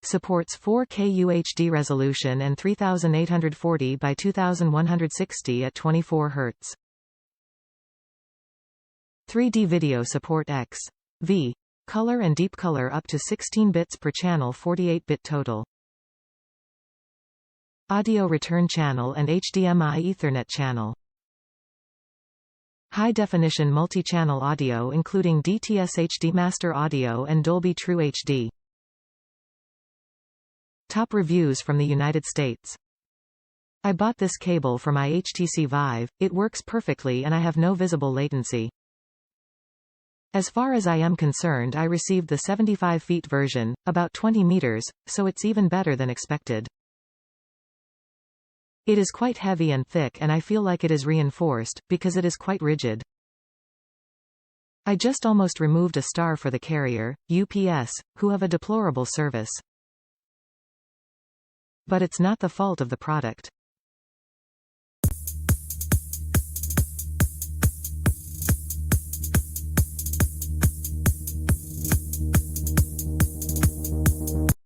Supports 4K UHD resolution and 3840 by 2160 at 24 Hz. 3D video support x.v.Color and deep color up to 16 bits per channel, 48-bit total. Audio return channel and HDMI Ethernet channel. High-definition multi-channel audio including DTS-HD master audio and Dolby TrueHD. Top reviews from the United States. I bought this cable for my HTC Vive, it works perfectly and I have no visible latency. As far as I am concerned, I received the 75 feet version, about 20 meters, so it's even better than expected. It is quite heavy and thick and I feel like it is reinforced, because it is quite rigid. I just almost removed a star for the carrier, UPS, who have a deplorable service. But it's not the fault of the product.